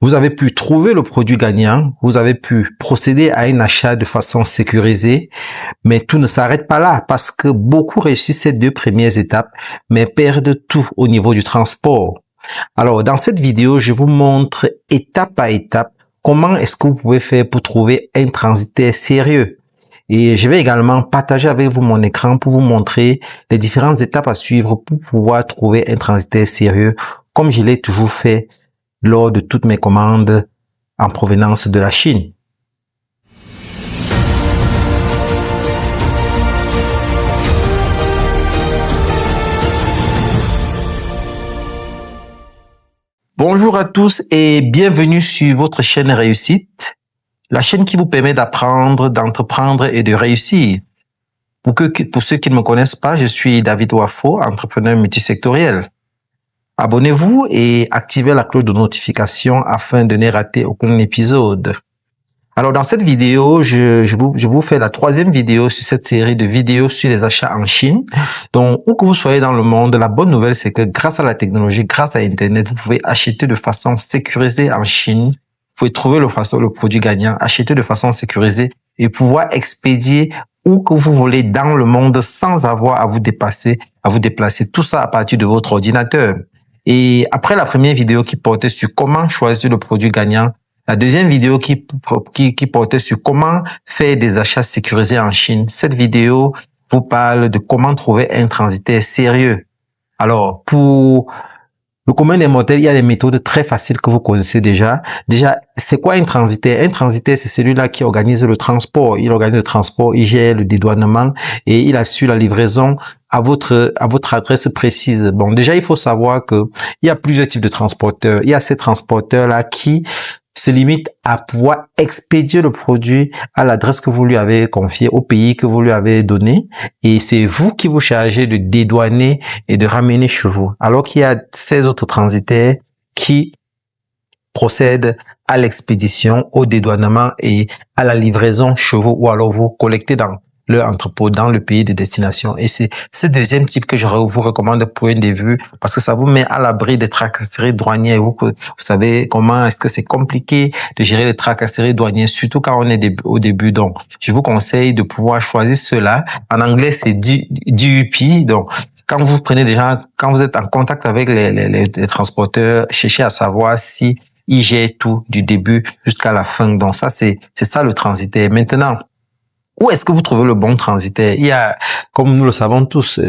Vous avez pu trouver le produit gagnant, vous avez pu procéder à un achat de façon sécurisée, mais tout ne s'arrête pas là parce que beaucoup réussissent ces deux premières étapes, mais perdent tout au niveau du transport. Alors, dans cette vidéo, je vous montre étape par étape comment est-ce que vous pouvez faire pour trouver un transitaire sérieux. Et je vais également partager avec vous mon écran pour vous montrer les différentes étapes à suivre pour pouvoir trouver un transitaire sérieux, comme je l'ai toujours fait lors de toutes mes commandes en provenance de la Chine. Bonjour à tous et bienvenue sur votre chaîne Réussite, la chaîne qui vous permet d'apprendre, d'entreprendre et de réussir. Pour ceux qui ne me connaissent pas, je suis David Wafo, entrepreneur multisectoriel. Abonnez-vous et activez la cloche de notification afin de ne rater aucun épisode. Alors dans cette vidéo, je vous fais la troisième vidéo sur cette série de vidéos sur les achats en Chine. Donc où que vous soyez dans le monde, la bonne nouvelle c'est que grâce à la technologie, grâce à Internet, vous pouvez acheter de façon sécurisée en Chine. Vous pouvez trouver le produit gagnant, acheter de façon sécurisée et pouvoir expédier où que vous voulez dans le monde sans avoir à vous déplacer. Tout ça à partir de votre ordinateur. Et après la première vidéo qui portait sur comment choisir le produit gagnant, la deuxième vidéo qui portait sur comment faire des achats sécurisés en Chine, cette vidéo vous parle de comment trouver un transitaire sérieux. Alors, pour le commun des mortels, il y a des méthodes très faciles que vous connaissez déjà. Déjà, c'est quoi un transitaire? Un transitaire, c'est celui-là qui organise le transport. Il organise le transport, il gère le dédouanement et il assure la livraison à votre adresse précise. Bon, déjà, il faut savoir que il y a plusieurs types de transporteurs. Il y a ces transporteurs-là qui se limitent à pouvoir expédier le produit à l'adresse que vous lui avez confiée, au pays que vous lui avez donné. Et c'est vous qui vous chargez de dédouaner et de ramener chez vous. Alors qu'il y a ces autres transitaires qui procèdent à l'expédition, au dédouanement et à la livraison chez vous, ou alors vous collectez dans leur entrepôt dans le pays de destination. Et c'est ce deuxième type que je vous recommande pour un début parce que ça vous met à l'abri des tracasseries douanières. Vous savez comment est-ce que c'est compliqué de gérer les tracasseries douanières, surtout quand on est au début. Donc, je vous conseille de pouvoir choisir cela. En anglais, c'est DUP. Donc, quand vous êtes en contact avec les transporteurs, cherchez à savoir si ils gèrent tout du début jusqu'à la fin. Donc, ça, c'est ça le transitaire. Maintenant, où est-ce que vous trouvez le bon transitaire? Il y a, comme nous le savons tous,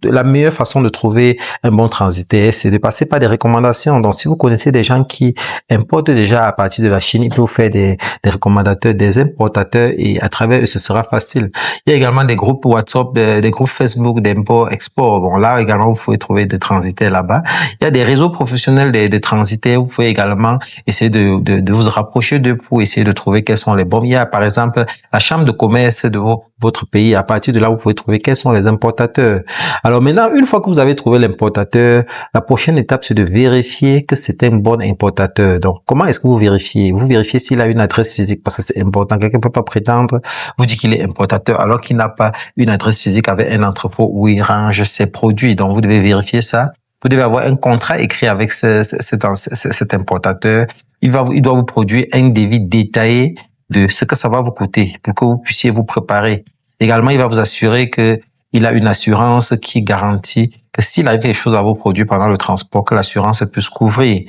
la meilleure façon de trouver un bon transitaire, c'est de passer par des recommandations. Donc, si vous connaissez des gens qui importent déjà à partir de la Chine, ils peuvent vous faire des recommandateurs, des importateurs et à travers eux, ce sera facile. Il y a également des groupes WhatsApp, des groupes Facebook d'import-export. Bon, là également, vous pouvez trouver des transitaires là-bas. Il y a des réseaux professionnels des transitaires. Vous pouvez également essayer de vous rapprocher d'eux pour essayer de trouver quels sont les bons. Il y a, par exemple, la chambre de commerce de votre pays. À partir de là, vous pouvez trouver quels sont les importateurs. Alors maintenant, une fois que vous avez trouvé l'importateur, la prochaine étape, c'est de vérifier que c'est un bon importateur. Donc, comment est-ce que vous vérifiez? Vous vérifiez s'il a une adresse physique parce que c'est important. Quelqu'un ne peut pas prétendre vous dire qu'il est importateur alors qu'il n'a pas une adresse physique avec un entrepôt où il range ses produits. Donc, vous devez vérifier ça. Vous devez avoir un contrat écrit avec cet importateur. Il doit vous produire un devis détaillé de ce que ça va vous coûter pour que vous puissiez vous préparer. Également, il va vous assurer que il a une assurance qui garantit que s'il arrive quelque chose à vos produits pendant le transport, que l'assurance puisse couvrir.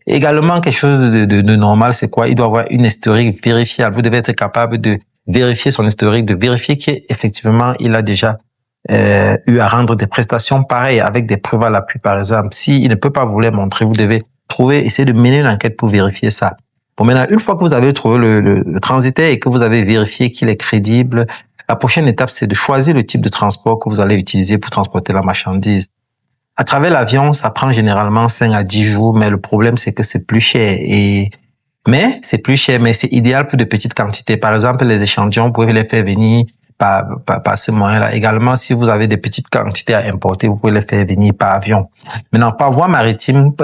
Également, quelque chose de normal, c'est quoi? Il doit avoir une historique vérifiable. Vous devez être capable de vérifier son historique, de vérifier qu'effectivement, il a déjà eu à rendre des prestations pareilles avec des preuves à l'appui, par exemple. S'il ne peut pas vous les montrer, vous devez essayer de mener une enquête pour vérifier ça. Bon, maintenant, une fois que vous avez trouvé le transitaire et que vous avez vérifié qu'il est crédible, la prochaine étape, c'est de choisir le type de transport que vous allez utiliser pour transporter la marchandise. À travers l'avion, ça prend généralement 5 à 10 jours, mais le problème, c'est que c'est plus cher. Mais c'est idéal pour de petites quantités. Par exemple, les échantillons, vous pouvez les faire venir par ce moyen-là. Également, si vous avez des petites quantités à importer, vous pouvez les faire venir par avion. Maintenant, par voie maritime,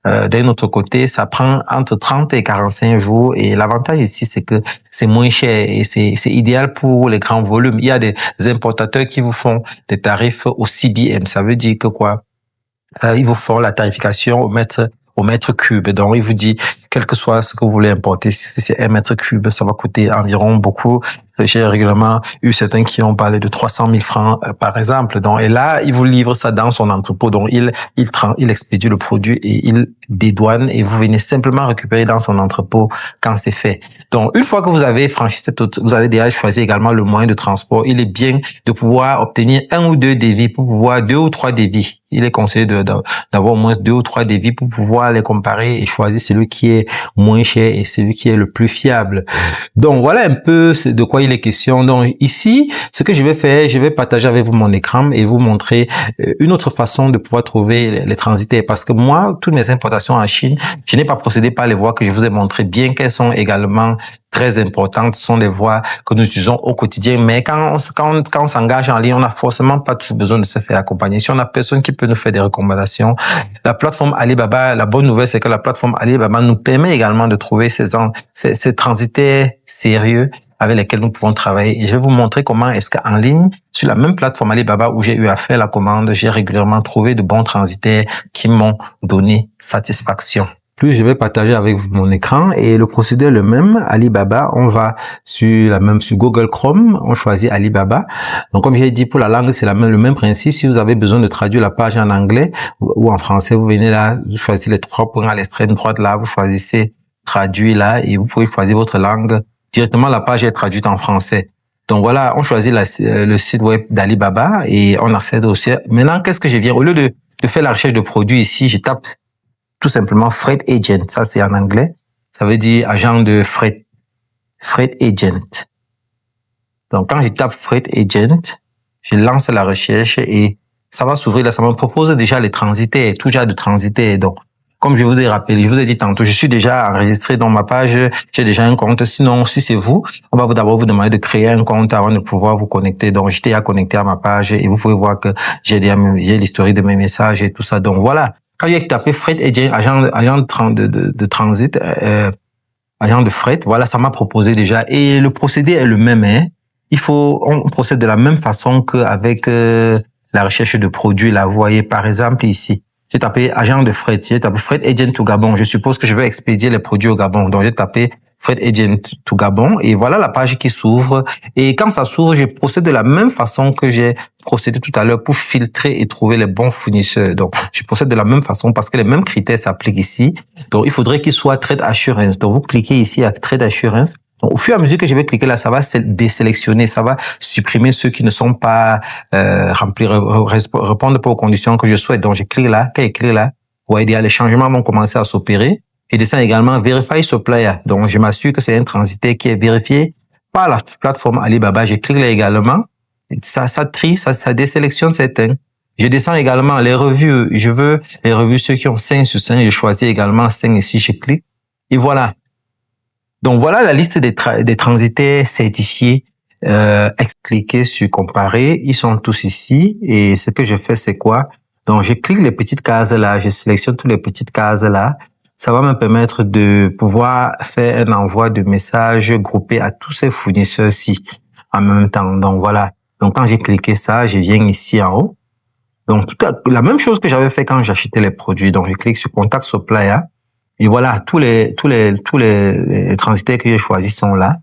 d'un autre côté, ça prend entre 30 et 45 jours et l'avantage ici, c'est que c'est moins cher et c'est idéal pour les grands volumes. Il y a des importateurs qui vous font des tarifs au CBM. Ça veut dire que quoi? Ils vous font la tarification au mètre cube. Donc, il vous dit quel que soit ce que vous voulez importer. Si c'est 1 mètre cube, ça va coûter environ beaucoup. J'ai régulièrement eu certains qui ont parlé de 300 000 francs, par exemple. Donc, et là, il vous livre ça dans son entrepôt. Donc, il expédie le produit et il dédouane et vous venez simplement récupérer dans son entrepôt quand c'est fait. Donc, une fois que vous avez franchi vous avez déjà choisi également le moyen de transport. Il est bien de pouvoir obtenir 1 ou 2 devis pour pouvoir 2 ou 3 devis. Il est conseillé d'avoir au moins 2 ou 3 devis pour pouvoir les comparer et choisir celui qui est moins cher et celui qui est le plus fiable. Donc, voilà un peu de quoi il est question. Donc, ici, ce que je vais faire, je vais partager avec vous mon écran et vous montrer une autre façon de pouvoir trouver les transitaires. Parce que moi, toutes mes importations en Chine, je n'ai pas procédé par les voies que je vous ai montrées, bien qu'elles sont également très importantes. Ce sont des voies que nous utilisons au quotidien. Mais quand on s'engage en ligne, on n'a forcément pas toujours besoin de se faire accompagner. Si on a personne qui peut nous faire des recommandations, la plateforme Alibaba, la bonne nouvelle, c'est que la plateforme Alibaba nous permet également de trouver ces transitaires sérieux avec lesquels nous pouvons travailler. Et je vais vous montrer comment est-ce qu'en ligne, sur la même plateforme Alibaba où j'ai eu à faire la commande, j'ai régulièrement trouvé de bons transitaires qui m'ont donné satisfaction. Plus je vais partager avec vous mon écran et le procédé est le même. Alibaba, on va sur Google Chrome, on choisit Alibaba. Donc comme j'ai dit pour la langue, c'est le même principe. Si vous avez besoin de traduire la page en anglais ou en français, vous venez là, vous choisissez les 3 points à l'extrême droite là, vous choisissez traduire là et vous pouvez choisir votre langue. Directement la page est traduite en français. Donc voilà, on choisit le site web d'Alibaba et on accède au site. Maintenant, qu'est-ce que je viens? Au lieu de faire la recherche de produits ici, je tape tout simplement Freight Agent. Ça, c'est en anglais. Ça veut dire agent de freight. Freight Agent. Donc, quand je tape Freight Agent, je lance la recherche et ça va s'ouvrir là. Ça me propose déjà les transitaires, tout genre de transitaires. Donc, comme je vous ai rappelé, je vous ai dit tantôt, je suis déjà enregistré dans ma page, j'ai déjà un compte. Sinon, si c'est vous, on va d'abord vous demander de créer un compte avant de pouvoir vous connecter. Donc, j'étais à connecter à ma page et vous pouvez voir que j'ai l'historique de mes messages et tout ça. Donc, voilà. Quand il y a tapé Freight Agent, agent de transit, agent de fret, voilà, ça m'a proposé déjà. Et le procédé est le même, hein. On procède de la même façon qu'avec la recherche de produits. Là, vous voyez, par exemple, ici, j'ai tapé agent de fret, j'ai tapé Freight Agent au Gabon. Je suppose que je vais expédier les produits au Gabon. Donc, j'ai tapé Freight Agent to Gabon et voilà la page qui s'ouvre. Et quand ça s'ouvre, je procède de la même façon que j'ai procédé tout à l'heure pour filtrer et trouver les bons fournisseurs. Donc, je procède de la même façon parce que les mêmes critères s'appliquent ici. Donc, il faudrait qu'il soit Trade Assurance. Donc, vous cliquez ici à Trade Assurance. Donc, au fur et à mesure que je vais cliquer là, ça va désélectionner, ça va supprimer ceux qui ne sont pas répondre pas aux conditions que je souhaite. Donc, je clique là. Quand je clique là, vous voyez, les changements vont commencer à s'opérer. Et descend également Verify Supplier. Donc, je m'assure que c'est un transitaire qui est vérifié par la plateforme Alibaba. Je clique là également. Ça trie, ça désélectionne certains. Je descends également les revues. Je veux les revues, ceux qui ont 5 sur 5. Je choisis également 5 ici. Je clique. Et voilà. Donc, voilà la liste des transitaires certifiés, cliquez sur comparer. Ils sont tous ici. Et ce que je fais, c'est quoi? Donc, je clique les petites cases là. Je sélectionne toutes les petites cases là. Ça va me permettre de pouvoir faire un envoi de messages groupés à tous ces fournisseurs-ci en même temps. Donc, voilà. Donc, quand j'ai cliqué ça, je viens ici en haut. Donc, la même chose que j'avais fait quand j'achetais les produits. Donc, je clique sur Contact Supplier. Et voilà, tous les transitaires que j'ai choisis sont là.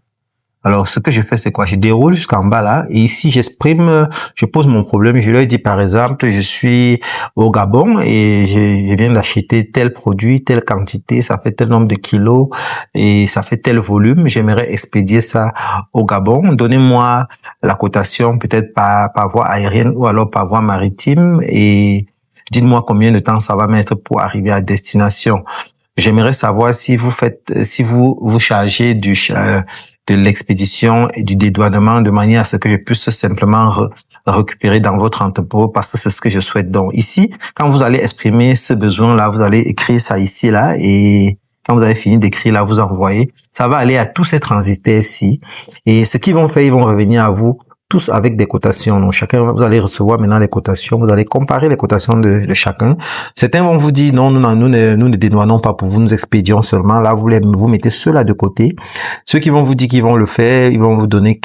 Alors, ce que je fais, c'est quoi? Je déroule jusqu'en bas là, et ici, je pose mon problème. Je leur dis, par exemple, je suis au Gabon et je viens d'acheter tel produit, telle quantité, ça fait tel nombre de kilos et ça fait tel volume. J'aimerais expédier ça au Gabon. Donnez-moi la cotation, peut-être par voie aérienne ou alors par voie maritime, et dites-moi combien de temps ça va mettre pour arriver à destination. J'aimerais savoir si vous chargez de l'expédition et du dédouanement de manière à ce que je puisse simplement récupérer dans votre entrepôt, parce que c'est ce que je souhaite. Donc ici, quand vous allez exprimer ce besoin-là, vous allez écrire ça ici, là, et quand vous avez fini d'écrire là, vous envoyez. Ça va aller à tous ces transitaires-ci. Et ce qu'ils vont faire, ils vont revenir à vous tous avec des cotations. Donc, chacun, vous allez recevoir maintenant les cotations. Vous allez comparer les cotations de chacun. Certains vont vous dire, non, nous ne dédouanons pas pour vous, nous expédions seulement. Là, vous mettez ceux-là de côté. Ceux qui vont vous dire qu'ils vont le faire, ils vont vous donner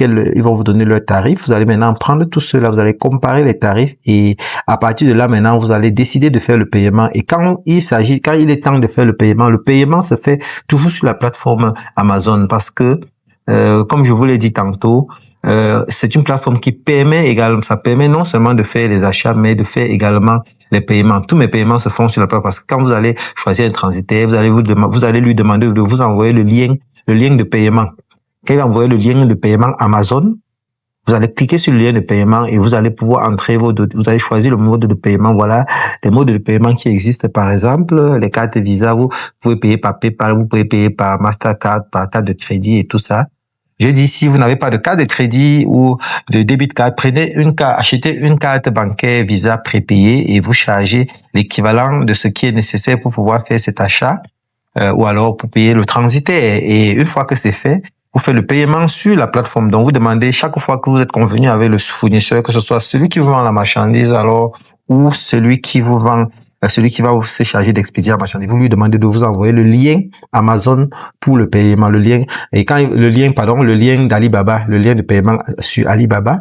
leur tarif. Vous allez maintenant prendre tout cela, vous allez comparer les tarifs et à partir de là, maintenant, vous allez décider de faire le paiement. Et quand il est temps de faire le paiement se fait toujours sur la plateforme Amazon parce que, comme je vous l'ai dit tantôt, c'est une plateforme qui permet également, ça permet non seulement de faire les achats, mais de faire également les paiements. Tous mes paiements se font sur la plateforme parce que quand vous allez choisir un transitaire, vous allez lui demander de vous envoyer le lien de paiement. Quand il va envoyer le lien de paiement Amazon, vous allez cliquer sur le lien de paiement et vous allez pouvoir entrer vous allez choisir le mode de paiement. Voilà les modes de paiement qui existent. Par exemple, les cartes Visa, vous pouvez payer par PayPal, vous pouvez payer par Mastercard, par carte de crédit et tout ça. Je dis, si vous n'avez pas de carte de crédit ou de débit card, achetez une carte bancaire Visa prépayée et vous chargez l'équivalent de ce qui est nécessaire pour pouvoir faire cet achat, ou alors pour payer le transitaire. Et une fois que c'est fait, vous faites le paiement sur la plateforme. Donc, vous demandez chaque fois que vous êtes convenu avec le fournisseur, que ce soit celui qui vous vend la marchandise, alors, ou celui qui va se charger d'expédier la marchandise. Vous lui demandez de vous envoyer le lien Amazon pour le paiement, le lien d'Alibaba, le lien de paiement sur Alibaba.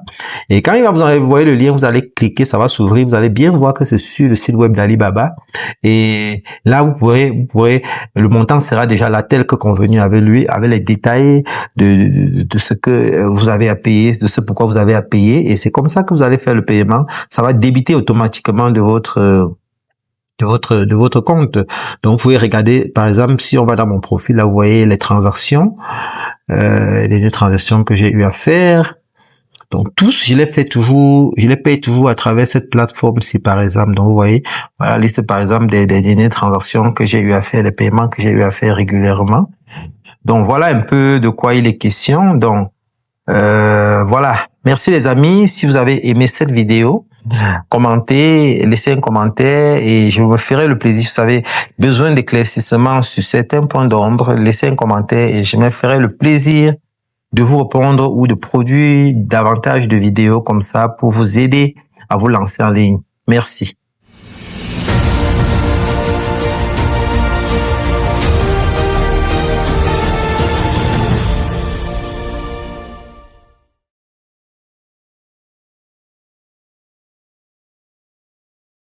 Et quand il va vous envoyer le lien, vous allez cliquer, ça va s'ouvrir, vous allez bien voir que c'est sur le site web d'Alibaba. Et là, vous pourrez, le montant sera déjà là tel que convenu avec lui, avec les détails de ce que vous avez à payer, de ce pourquoi vous avez à payer. Et c'est comme ça que vous allez faire le paiement. Ça va débiter automatiquement de votre compte. Donc, vous pouvez regarder, par exemple, si on va dans mon profil, là, vous voyez les transactions, les transactions que j'ai eu à faire. Donc, tous, je les paye toujours à travers cette plateforme-ci, par exemple. Donc, vous voyez, voilà, la liste, par exemple, des dernières transactions que j'ai eu à faire, les paiements que j'ai eu à faire régulièrement. Donc, voilà un peu de quoi il est question. Donc, voilà. Merci les amis. Si vous avez aimé cette vidéo, commentez, laissez un commentaire et je me ferai le plaisir. Si vous avez besoin d'éclaircissement sur certains points d'ombre, laissez un commentaire et je me ferai le plaisir de vous répondre ou de produire davantage de vidéos comme ça pour vous aider à vous lancer en ligne. Merci.